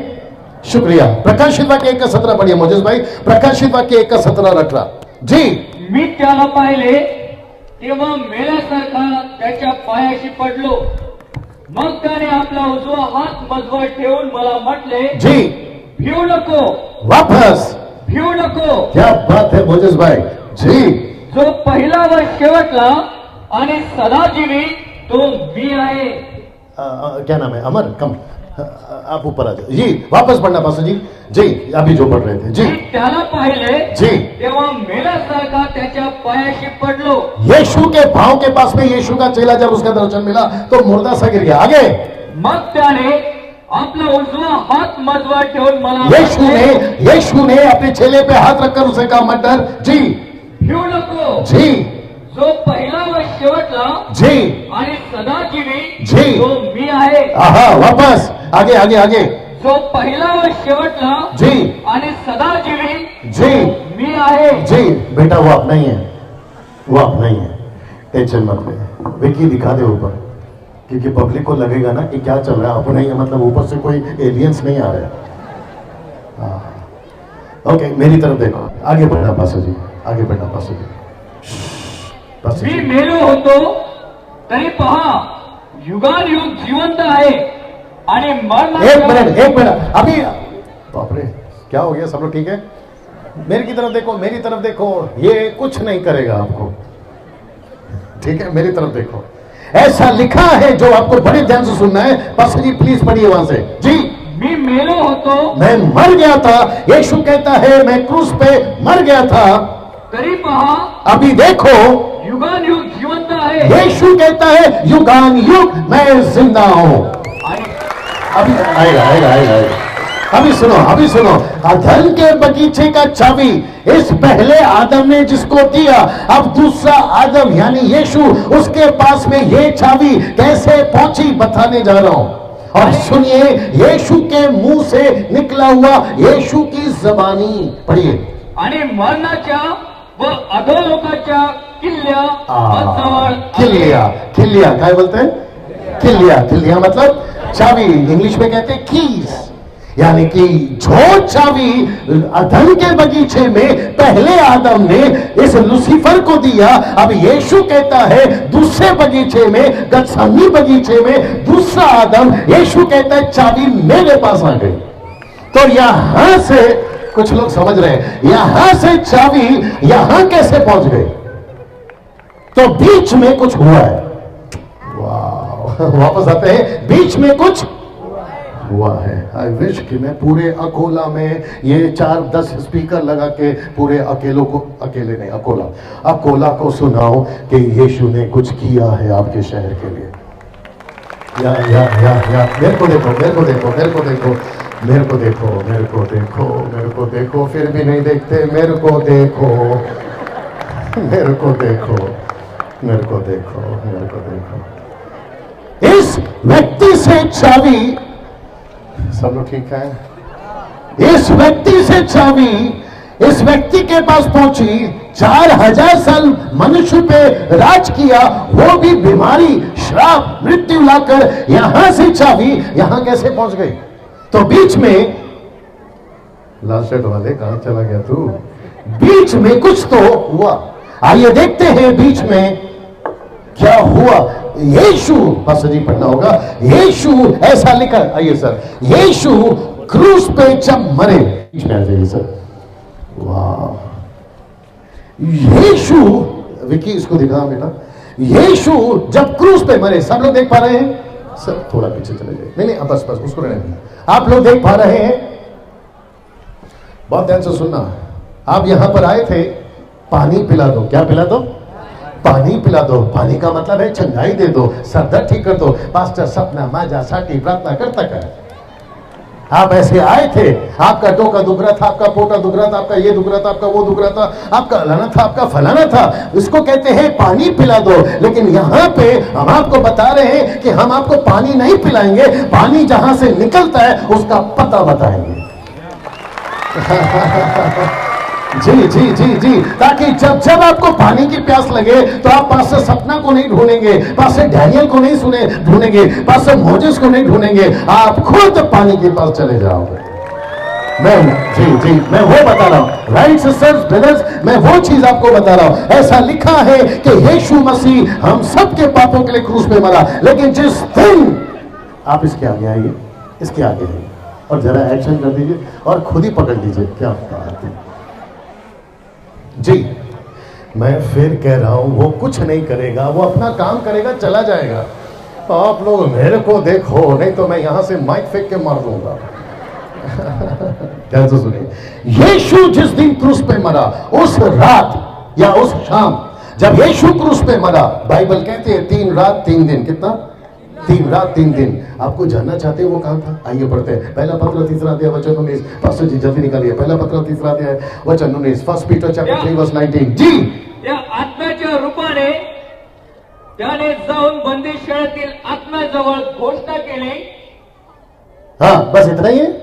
शुक्रिया। प्रकाशित वाक्य 1:17 पढ़िए मोजेस भाई। प्रकाशित वाक्य 1:17 रटला जी। मी त्याला पाहिले तेव्हा मेल्यासारखा त्याच्या पायाशी पडलो, मग त्याने आपला उजवा हात मजवर ठेवून मला म्हटले जी, भिवू नको, वापस भिवू नको। क्या बात है मोजेस भाई जी। जो पहिला व शेवटला आणि सदाजीवी तो मी आहे। क्या नाम है? अमर कम, आप ऊपर आ जाओ जी। वापस पढ़ना पासा जी। जी अभी जो पढ़ रहे थे जी। त्याला पाहिले जी, तेव्हा मेल्यासारखा त्याच्या पायाशी पडलो। यीशु के पांव के पास में यीशु का चेला जब उसका दर्शन मिला तो मुर्दा सा गिर गया। आगे, मग त्याने आपला उजवा हात मजवर ठेवून मला यीशु ने अपने चेले पे हाथ रखकर उसे कहा मत डर जी, भिवू नको। जी, जो पहिला व शेवटला जी आणि सदाजीवी जी, तो मी आहे। आहा, वापस आगे आगे आगे। जो पहिला व शेवटला जी आणि सदाजीवी जी मी आहे। जी। बेटा वो आप नहीं है, वो आप नहीं है, टेंशन मत ले। विकी दिखा दे ऊपर, क्योंकि पब्लिक को लगेगा ना कि क्या चल रहा है। अपने ही मतलब ऊपर से कोई एलियंस नहीं आ रहे। ओके मेरी तरफ देखो, आगे बढ़ना पासो जी, आगे बढ़ना पासो जी। मी मेलो होतो तरी पहा युगानुयुग जिवंत आहे आणि एक मिनट अभी। बाप रे क्या हो गया? सब लोग ठीक है? मेरी की तरफ देखो, मेरी तरफ देखो। ये कुछ नहीं करेगा आपको, ठीक है? मेरी तरफ देखो। ऐसा लिखा है, जो आपको बड़े ध्यान से सुनना है। पास्टर जी प्लीज पढ़िए वहां से जी। मी मेलो होतो, मैं मर गया था, यीशु कहता है मैं क्रूस पे मर गया था, तरी पहा अभी देखो युगान युग जिवंत आहे। यीशु कहता है युगान युग मैं जिंदा हूं। आणि अभी आएगा आएगा आएगा आएगा। अभी सुनो, अधर्म के बगीचे का चाबी इस पहले आदम ने जिसको दिया, अब दूसरा आदम यानी यीशु, उसके पास में ये चाबी कैसे पहुंची बताने जा रहा हूं। और सुनिए, यीशु के मुंह से निकला हुआ यीशु की जबानी पढ़िए। आणि मरणाच्या व अधोलोकाच्या किल्ल्या जवळ किल्लिया काय बोलते हैं? किल्लिया मतलब चाबी, इंग्लिश में कहते हैं कीज। यानी कि जो चाबी अधर्म के बगीचे में पहले आदम ने इस लूसीफर को दिया, अब यीशु कहता है दूसरे बगीचे में, गतसमनी बगीचे में दूसरा आदम, यीशु कहता है चाबी मेरे पास आ गई। तो यहां से कुछ लोग समझ रहे हैं, यहां से चाबी यहां कैसे पहुंच गई? तो बीच में कुछ हुआ है। वाह, वापस आते हैं, बीच में कुछ हुआ है। आई विश कि मैं पूरे अकोला में ये 4-10 स्पीकर लगा के पूरे अकेले नहीं, अकोला को सुनाओ कि यीशु ने कुछ किया है आपके शहर के लिए। या मेरे को देखो, फिर भी नहीं देखते, मेरे को देखो। इस व्यक्ति से चाबी, सब लोग ठीक है? इस व्यक्ति से चाबी इस व्यक्ति के पास पहुंची, 4000 साल मनुष्य पे राज किया, वो भी बीमारी, श्राप, मृत्यु लाकर यहां से चाबी यहां कैसे पहुंच गई? तो बीच में, लाल शर्ट वाले कहां चला गया तू? बीच में कुछ तो हुआ। आइए देखते हैं बीच में क्या हुआ। यीशु, पास्टर जी पढ़ना होगा, यीशु ऐसा लिखा, आइए सर, यीशु क्रूस पे जब मरे, बीच में आ जाइए सर। वाह, यीशु, विकी इसको दिखा बेटा, यीशु जब क्रूस पे मरे, सब लोग देख पा रहे हैं? सर थोड़ा पीछे चले जाइए, नहीं बस उसको रहने दीजिए। आप लोग देख पा रहे हैं? बहुत ध्यान से सुनना। आप यहां पर आए थे, पानी पिला दो। क्या पिला दो? पानी पिला दो। पानी का मतलब है चंगाई दे दो, सर दर्द ठीक कर दो। पास्टर सपना माजा साटी प्रार्थना करता कर। आप ऐसे आए थे, आपका टोका दुख रहा था, आपका पोटा दुख रहा था, आपका ये दुख रहा था, आपका वो दुख रहा था, आपका लाना था, आपका फलाना था, इसको कहते हैं पानी पिला दो। लेकिन यहां पे हम आपको बता रहे हैं कि हम आपको पानी नहीं पिलाएंगे, पानी जहां से निकलता है उसका पता बताएंगे। जी, ताकि जब आपको पानी की प्यास लगे तो आप पास्टर सपना को नहीं ढूंढेंगे, पास्टर डैनियल को नहीं ढूंढेंगे, पास्टर मोजेस को नहीं ढूंढेंगे, आप खुद पानी के पास चले जाओगे। मैं वो बता रहा हूं, राइट सिस्टर्स ब्रदर्स, मैं वो चीज आपको बता रहा हूं। ऐसा लिखा है कि यीशु मसीह हम सबके पापों के लिए क्रूस पे मरा, लेकिन जिस दिन, आप इसके आगे आइए, इसके आगे आइए और जरा एक्शन कर दीजिए और खुद ही पकड़ लीजिए। क्या बात है जी, मैं फिर कह रहा हूं, वो कुछ नहीं करेगा, वो अपना काम करेगा, चला जाएगा। आप लोग मेरे को देखो, नहीं तो मैं यहां से माइक फेंक के मार दूंगा। ध्यान से सुनिए, यीशु जिस दिन क्रूस पे मरा, उस रात या उस शाम जब यीशु क्रूस पे मरा, बाइबल कहती है 3 रात 3 दिन, कितना? 3 रात 3 दिन। आपको जानना चाहते हैं वो कहां था? आइए पढ़ते हैं। पहला पत्र 3 अध्याय वचन 19। पास्टर जी जल्दी निकालिए, पहला पत्र 3 अध्याय वचन 19, 1 पीटर चैप्टर 3 वर्स 19 जी। या आत्म्याच्या रूपाने त्याने जाऊन बंदिशाळेतील आत्म्याजवळ घोषणा केली। हाँ, बस इतना ही है।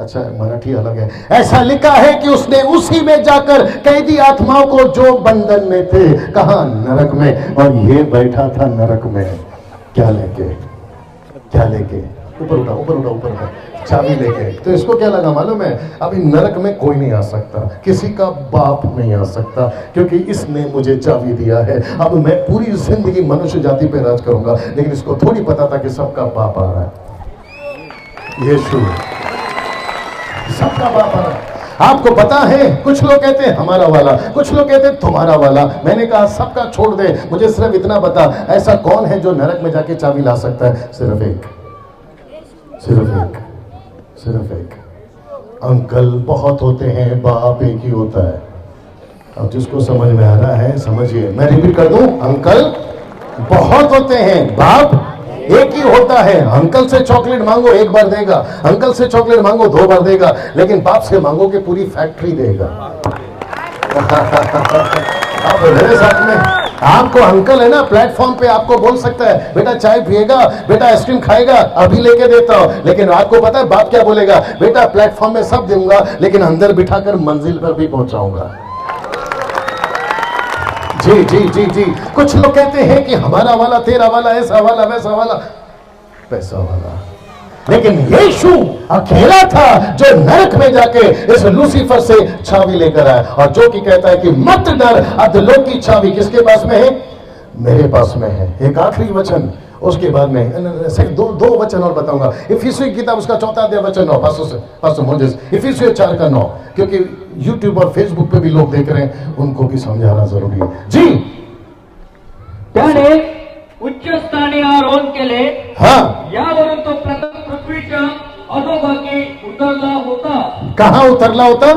अच्छा, मराठी अलग है। ऐसा लिखा है कि उसने उसी में जाकर कैदी आत्माओं को जो बंधन में थे, कहा? नरक में, और ये बैठा था नरक में। क्या लेके? ऊपर उठा, चाबी लेके। तो इसको क्या लगा मालूम है? अभी नरक में कोई नहीं आ सकता, किसी का बाप नहीं आ सकता, क्योंकि इसने मुझे चाबी दिया है। अब मैं पूरी जिंदगी मनुष्य जाति पे राज करूंगा। लेकिन इसको थोड़ी पता था कि सबका बाप आ रहा है, यीशु, सबका बाप आ रहा है। आपको पता है, कुछ लोग कहते हैं हमारा वाला, कुछ लोग कहते हैं तुम्हारा वाला। मैंने कहा सबका छोड़ दे, मुझे सिर्फ इतना बता, ऐसा कौन है जो नरक में जाके चाबी ला सकता है? सिर्फ एक, सिर्फ एक, सिर्फ एक। अंकल बहुत होते हैं, बाप एक ही होता है। अब जिसको समझ में आ रहा है समझिए, मैं रिपीट कर दूं, अंकल बहुत होते हैं, बाप एक ही होता है। अंकल से चॉकलेट मांगो एक बार देगा, अंकल से चॉकलेट मांगो 2 बार देगा, लेकिन बाप से मांगो कि पूरी फैक्ट्री देगा। अब मेरे साथ में आपको अंकल है ना, प्लेटफॉर्म पे आपको बोल सकता है बेटा चाय पिएगा, बेटा आइसक्रीम खाएगा, अभी लेके देता हूं। लेकिन आपको पता है बाप क्या बोलेगा? बेटा प्लेटफॉर्म में सब दूंगा, लेकिन अंदर बिठाकर मंजिल पर भी पहुंचाऊंगा। जी जी जी जी। कुछ लोग कहते हैं कि हमारा वाला, तेरा वाला, ऐसा वाला, वैसा वाला, पैसा वाला, लेकिन यीशु अकेला था जो नरक में जाके इस लूसीफर से चाबी लेकर आया, और जो कि कहता है कि मत डर, अधोलोक की चाबी किसके पास में है? मेरे पास में है। एक आखिरी वचन, उसके बाद में दो वचन और बताऊंगा। इफिसियों की किताब उसका 4 अध्याय वचन 9, पास्टर मोजेस, इफिसियों 4 का 9, क्योंकि यूट्यूब और फेसबुक पे भी लोग देख रहे हैं, उनको भी समझाना जरूरी है। जी, त्याने उच्च स्थानी आरोहण केले, हाँ, यावरून तो प्रथम पृथ्वीच्या अधोभागी उतरला होता। कहां उतरला होता?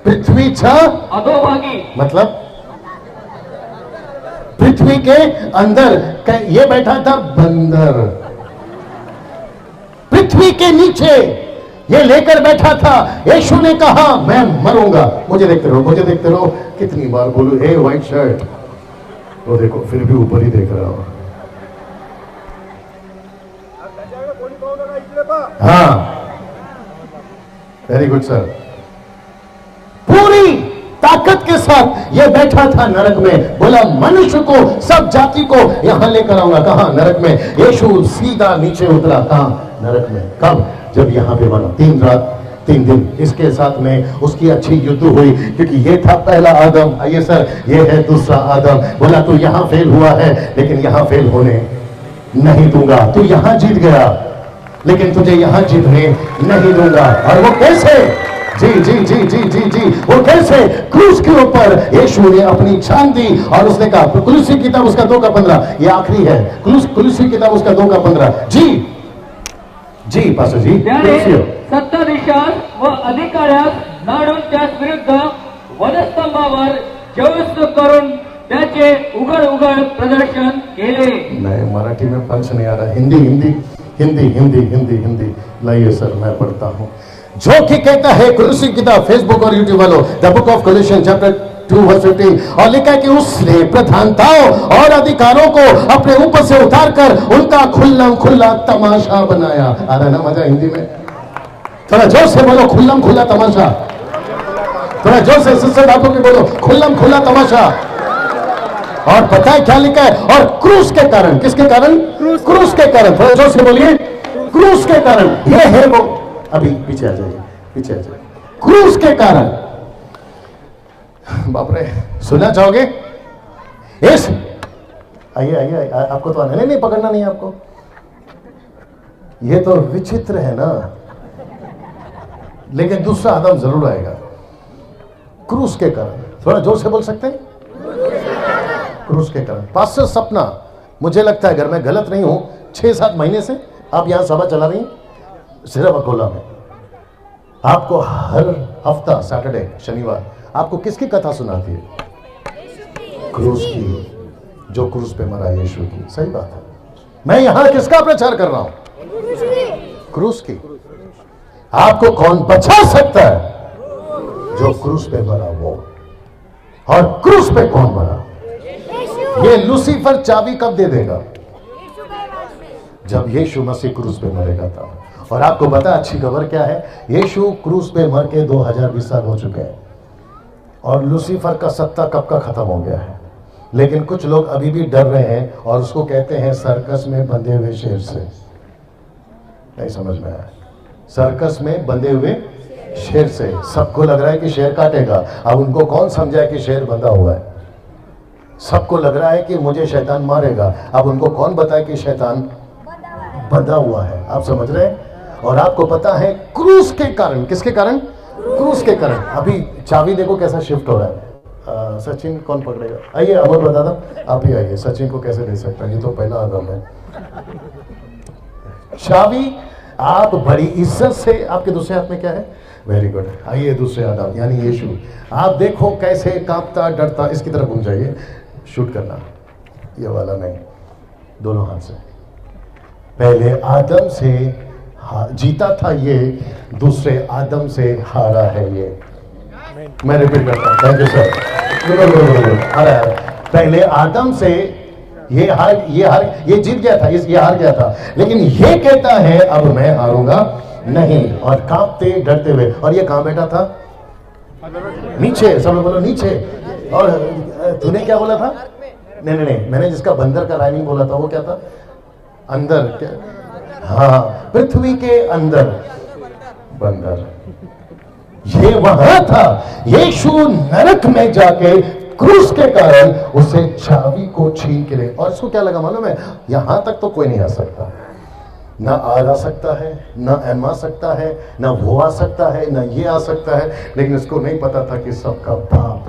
पृथ्वीच्या अधोभागी, मतलब पृथ्वी के अंदर। ये बैठा था बंदर, पृथ्वी के नीचे ये लेकर बैठा था। यीशु ने कहा मैं मरूंगा। मुझे देखते रहो, मुझे देखते रहो, कितनी बार बोलूं, हे व्हाइट शर्ट, वो देखो फिर भी ऊपर ही देख रहा हो। हाँ, वेरी गुड सर। पूरी ताकत के साथ ये बैठा था नरक में, बोला मनुष्य को, सब जाति को यहां लेकर आऊंगा। कहां? नरक में। यीशु सीधा नीचे उतरा। कहां? नरक में। कब? जब यहां पे बना 3 रात 3 दिन। इसके साथ में उसकी अच्छी युद्ध हुई, क्योंकि ये था पहला आदम। आइए सर, ये है दूसरा आदम। बोला तू यहां फेल हुआ है, लेकिन यहां फेल होने नहीं दूंगा। तू यहां जीत गया, लेकिन तुझे यहां जीतने नहीं दूंगा। और वो कैसे? जी जी जी जी जी जी, वो कैसे? क्रूस के ऊपर यीशु ने अपनी जान दी, और उसने कहा, कुलुसी किताब उसका 2 का 15, ये आखिरी है। कुलुसी किताब उसका 2 का 15। जी जी पास्टर जी। त्याने सत्ताधीशास व अधिकाऱ्यास नाडून त्यास विरुद्ध वधस्तंभावर जवस्त करून त्याचे उघड उघड प्रदर्शन केले। नहीं, मराठी में पंच नहीं आ रहा, हिंदी हिंदी हिंदी हिंदी हिंदी हिंदी। लाइए सर, मैं पढ़ता हूं। जो कि कहता है कुलुसी किताब, फेसबुक और यूट्यूब वालों, द बुक ऑफ कोलोसियंस चैप्टर 2:15, और लिखा है कि उसने प्रधानताओं और अधिकारों को अपने ऊपर से उतारकर उनका खुल्लम खुल्ला तमाशा बनाया। आ रहा है ना मजा हिंदी में? थोड़ा जोर से बोलो, खुल्लम खुल्ला तमाशा। थोड़ा जोर से सिस्टर बापू की बोलो, खुल्लम खुल्ला तमाशा। और पता है क्या लिखा है? और क्रूस के कारण, किसके कारण? क्रूस के कारण। थोड़ा जोर से बोलिए, क्रूस के कारण। ये है वो, अभी पीछे आ जाइए, पीछे आ जाइए। क्रूस के कारण। बाप रे, सुनना चाहोगे? इस आइए आइए आइए, आपको तो आने नहीं, पकड़ना नहीं आपको। ये तो विचित्र है ना, लेकिन दूसरा आदम जरूर आएगा। क्रूस के कारण। थोड़ा जोर से बोल सकते हैं? क्रूस के कारण। पास्टर सपना, मुझे लगता है अगर मैं गलत नहीं हूं, 6-7 महीने से आप यहां सभा चला रही हैं सिर्फ अकोला में। आपको हर हफ्ता सैटरडे, शनिवार आपको किसकी कथा सुनाती है? क्रूस की, जो क्रूस पे मरा यीशु की। सही बात है। मैं यहां किसका प्रचार कर रहा हूं? क्रूस की। आपको कौन बचा सकता है? जो क्रूस पे मरा वो। और क्रूस पे कौन मरा? ये लूसीफर चाबी कब दे देगा? जब यीशु मसीह क्रूस पे मरेगा तब। और आपको पता अच्छी खबर क्या है? यीशु क्रूस पे मर के 2020 साल हो चुके हैं, और लूसीफर का सत्ता कब का खत्म हो गया है। लेकिन कुछ लोग अभी भी डर रहे हैं, और उसको कहते हैं सर्कस में बंधे हुए शेर से। नहीं समझ में आया? सर्कस में बंधे हुए शेर से। सबको लग रहा है कि शेर काटेगा। अब उनको कौन समझाए कि शेर बंधा हुआ है? सबको लग रहा है कि मुझे शैतान मारेगा। अब उनको कौन बताए कि शैतान बंधा हुआ है? आप समझ रहे हैं? और आपको पता है क्रूस के कारण, किसके कारण? क्रूस के कारण। अभी चाबी देखो कैसा शिफ्ट हो रहा है। सचिन कौन पकड़ेगा? आइए अमर बता दो, आप ही आइए। सचिन को कैसे दे सकता है, ये तो पहला आदम है। चाबी आप बड़ी इज्जत से, आपके दूसरे हाथ में क्या है? Very good. आइए दूसरे आदम यानी यीशु, आप देखो कैसे कांपता डरता। इसकी तरफ घूम जाइए, शूट करना, ये वाला नहीं, दोनों हाथ से। पहले आदम से जीता था ये, दूसरे आदम से हारा है ये। मैं रिपीट करता हूं, थैंक यू सर। पहले आदम से ये जीत गया था, ये हार गया था, लेकिन ये कहता है अब मैं हारूंगा नहीं, और कांपते डरते हुए। और ये कहां बैठा था? नीचे। सब लोग बोलो नीचे। और तूने क्या बोला था? नहीं नहीं नहीं, मैंने जिसका बंदर का राइमिंग बोला था वो क्या था? अंदर। क्या? हाँ, पृथ्वी के अंदर बंदर। ये वहां था। यीशु नरक में जाके क्रूस के कारण उसे चाबी को छीन के ले। और इसको क्या लगा मालूम है? यहां तक तो कोई नहीं आ सकता, ना आ सकता है, ना एम आ सकता है, ना वो आ सकता है, ना ये आ सकता है। लेकिन इसको नहीं पता था कि सबका बाप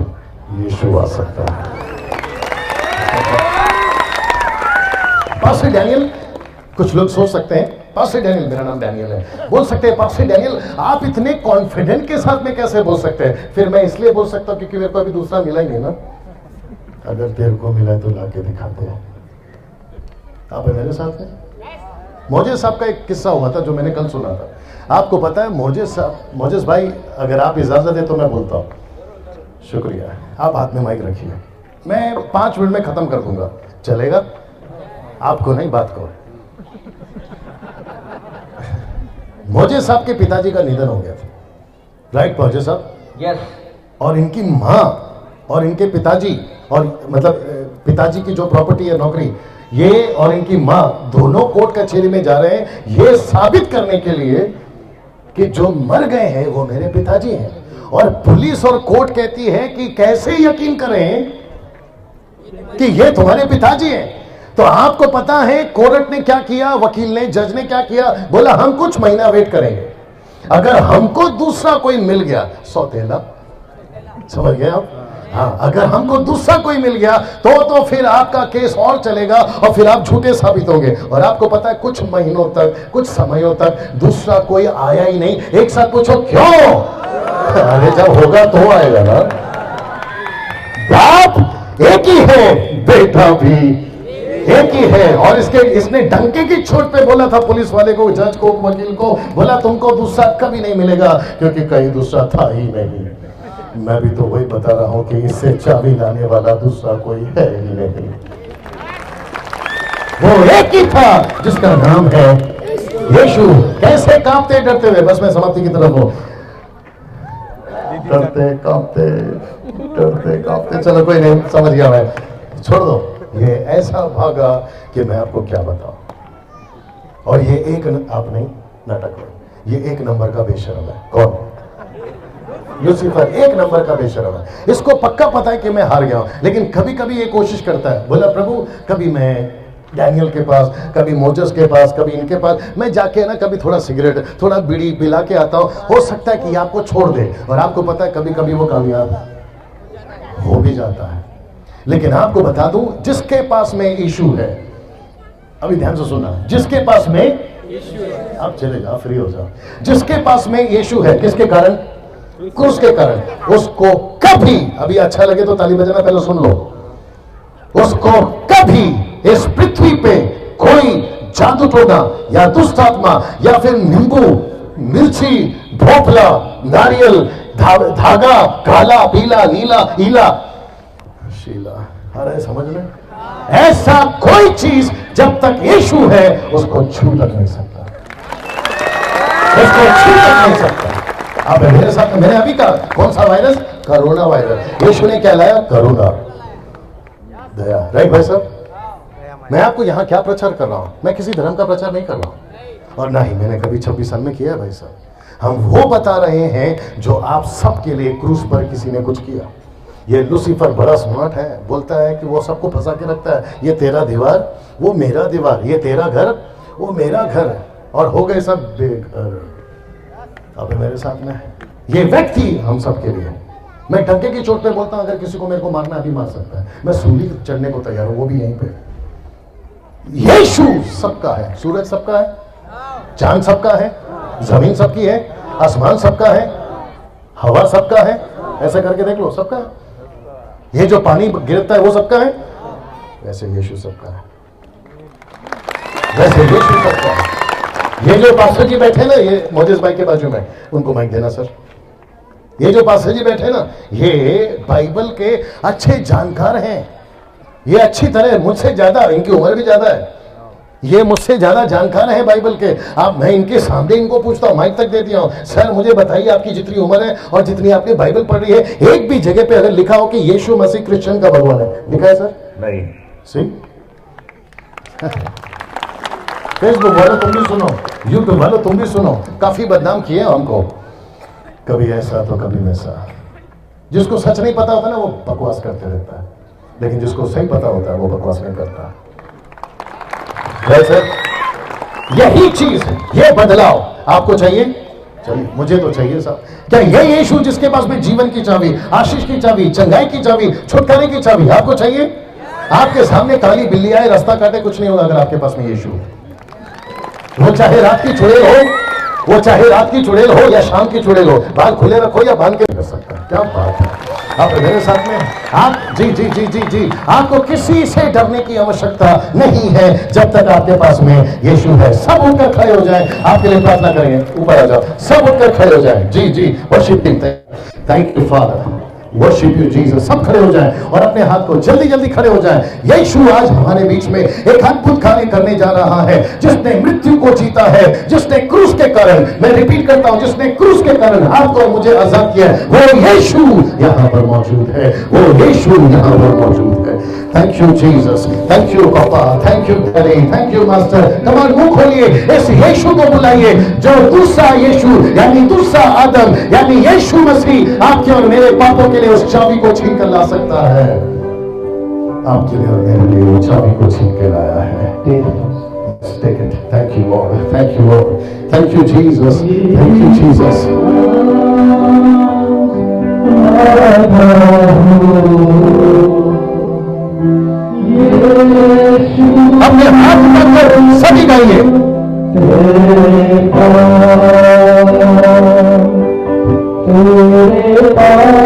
यीशु आ सकता है। पास्टर डैनियल, कुछ लोग सोच सकते हैं पास्टर डैनियल, मेरा नाम डैनियल है, बोल सकते हैं पास्टर डैनियल आप इतने कॉन्फिडेंट के साथ में कैसे बोल सकते हैं? फिर मैं इसलिए बोल सकता हूं क्योंकि मेरे को अभी दूसरा मिला ही नहीं ना। अगर तेरे को मिला है तो लाके दिखाते हैं। आप है मेरे साथ में? मोजेस साहब का एक किस्सा हुआ था जो मैंने कल सुना था। आपको पता है मोजेस भाई, अगर आप इजाजत दे तो मैं बोलता हूं। शुक्रिया। आप हाथ में माइक रखिए, मैं 5 मिनट में खत्म कर दूंगा, चलेगा? आपको नहीं, बात को। मोजेस साहब के पिताजी का निधन हो गया था, राइट मोजेस साहब? यस। और इनकी माँ और इनके पिताजी, और मतलब पिताजी की जो प्रॉपर्टी है, नौकरी, ये और इनकी माँ दोनों कोर्ट कचहरी में जा रहे हैं ये साबित करने के लिए कि जो मर गए हैं वो मेरे पिताजी हैं। और पुलिस और कोर्ट कहती है कि कैसे यकीन करें कि ये तुम्हारे पिताजी हैं। तो आपको पता है कोर्ट ने क्या किया, वकील ने, जज ने क्या किया? बोला हम कुछ महीना वेट करेंगे, अगर हमको दूसरा कोई मिल गया, सौतेला, समझ गए आप? हाँ, अगर हमको दूसरा कोई मिल गया तो फिर आपका केस और चलेगा और फिर आप झूठे साबित होंगे। और आपको पता है कुछ महीनों तक, कुछ समयों तक दूसरा कोई आया ही नहीं। एक साथ पूछो क्यों? अरे जब होगा तो आएगा ना। बाप एक ही है, बेटा भी एक ही है। और इसने डंके की चोट पे बोला था पुलिस वाले को, जज को, वकील को, बोला तुमको दूसरा कभी नहीं मिलेगा क्योंकि कहीं दूसरा था ही नहीं। मैं भी तो वही बता रहा हूं कि इससे चाबी लाने वाला दूसरा कोई है ही नहीं, वो एक ही था जिसका नाम है यीशु। कैसे कांपते डरते हुए, बस मैं समाप्ति की तरफ हूं, डरते कांपते, चलो कोई नहीं, समझ गया मैं, छोड़ दो। ये ऐसा भागा कि मैं आपको क्या बताऊं। और ये एक, आप नहीं नाटक में, ये 1 नंबर का बेशरम है। कौन? लूसीफर 1 नंबर का बेशरम है। इसको पक्का पता है कि मैं हार गया हूं, लेकिन कभी कभी ये कोशिश करता है, बोला प्रभु कभी मैं डैनियल के पास, कभी मोजेस के पास, कभी इनके पास मैं जाके ना कभी थोड़ा सिगरेट, थोड़ा बीड़ी पिला के आता हूं, हो सकता है कि आपको छोड़ दे। और आपको पता है कभी कभी वो कामयाब हो भी जाता है। लेकिन आपको बता दूं, जिसके पास में यीशु है, अभी ध्यान से सुनना, जिसके पास में यीशु है, आप चले जाओ, फ्री हो जाओ, जिसके पास में यीशु है, किसके कारण? क्रूस के कारण। उसको कभी, अभी अच्छा लगे तो ताली बजाना, पहले सुन लो, उसको कभी इस पृथ्वी पे कोई जादू टोना या दुष्ट आत्मा या फिर नींबू, मिर्ची, भोपला, नारियल, धागा, काला, पीला, नीला, ईला, शीला, अरे समझ में, ऐसा कोई चीज जब तक यीशु है उसको छू तक नहीं सकता, उसको छू तक नहीं सकता। आप मेरे साथ, मैंने अभी कहा कौन सा वायरस? Corona virus. यीशु ने क्या लाया? करुणा, दया। राइट भाई साहब? मैं आपको यहाँ क्या प्रचार कर रहा हूँ? मैं किसी धर्म का प्रचार नहीं कर रहा हूँ, और ना ही मैंने कभी 26 साल में किया है भाई साहब। हम वो बता रहे हैं जो आप सबके लिए क्रूस पर किसी ने कुछ किया। ये लूसीफर बड़ा स्मार्ट है, बोलता है कि वो सबको फंसा के रखता है, ये तेरा दीवार, वो मेरा दीवार, ये तेरा घर, वो मेरा घर, और हो गए सब बेघर। अब मेरे साथ में ये व्यक्ति हम सबके लिए। मैं डंके की चोट पे बोलता हूं, अगर किसी को मेरे को मारना अभी मार सकता है, मैं सूली चढ़ने को तैयार हूं, वो भी यहीं पे। यीशु सबका है। सूरज सबका है, चांद सबका है, जमीन सबकी है, आसमान सबका है, हवा सबका है, ऐसा करके देख लो, सबका है। ये जो पानी गिरता है वो सबका है, वैसे यीशु सबका है, वैसे यीशु सबका है। ये जो पास्टर जी बैठे ना, ये मोजेस भाई के बाजू में, उनको माइक देना सर। ये जो पास्टर जी बैठे ना, ये बाइबल के अच्छे जानकार हैं। ये अच्छी तरह, मुझसे ज्यादा, इनकी उम्र भी ज्यादा है, ये मुझसे ज्यादा जानकार है बाइबल के। आप, मैं इनके सामने इनको पूछता हूं, माइक तक दे दिया हूं, सर मुझे बताइए आपकी जितनी उम्र है और जितनी आपने बाइबल पढ़ी है, एक भी जगह पे अगर लिखा हो कि यीशु मसीह क्रिश्चियन का भगवान है, लिखा है सर? नहीं। सी फेसबुक वालों तुम भी सुनो, यूट्यूब वालों तुम भी सुनो, काफी बदनाम किए हमको, कभी ऐसा तो कभी वैसा। जिसको सच नहीं पता होता ना, वो बकवास करते रहता है, लेकिन जिसको सही पता होता है वो बकवास नहीं करता। वैसे यही चीज है, ये बदलाव आपको चाहिए? चाहिए, मुझे तो चाहिए साहब। क्या ये यीशु जिसके पास में जीवन की चाबी, आशीष की चाबी, चंगाई की चाबी, छुटकारे की चाबी, आपको चाहिए? आपके सामने काली बिल्ली आए, रास्ता काटे, कुछ नहीं होगा अगर आपके पास में यीशु। वो चाहे रात की चुड़ैल हो, वो चाहे रात की चुड़ैल हो या शाम की चुड़ैल हो, बाल खुले रखो या बांध के कर सकता है। क्या बात है, आप मेरे साथ में। आप जी जी जी जी जी, आपको किसी से डरने की आवश्यकता नहीं है जब तक आपके पास में यीशु है। सब उठकर खड़े हो जाए, आपके लिए प्रार्थना करेंगे, ऊपर आ जाओ, सब उठकर खड़े हो जाए। जी जी, worship team, thank you father, worship you Jesus. सब खड़े हो जाएं और अपने हाथ को जल्दी जल्दी खड़े हो जाएं। यीशु आज हमारे बीच में एक अद्भुत कार्य करने जा रहा है, जिसने मृत्यु को जीता है, जिसने क्रूस के कारण, मैं रिपीट करता हूं, जिसने क्रूस के कारण आपको और मुझे आजाद किया है, वो यीशु यहां पर मौजूद है, वो यीशु यहां पर मौजूद है। Thank you Jesus, thank you papa, thank you daddy, thank you master. कमाल मुंह खोलिए, इस यीशु को बुलाइए जो दूसरा यीशु यानी दूसरा आदम यानी यीशु मसीह आपके और मेरे पापों के लिए उस चाबी को छीन कर ला सकता है। आपके लिए और मेरे लिए वो चाबी को छीन के लाया है। Take it. Thank you Lord, thank you Lord, thank you Jesus, thank you Jesus। अपने हाथ उठाकर सभी गाइए। तेरे पास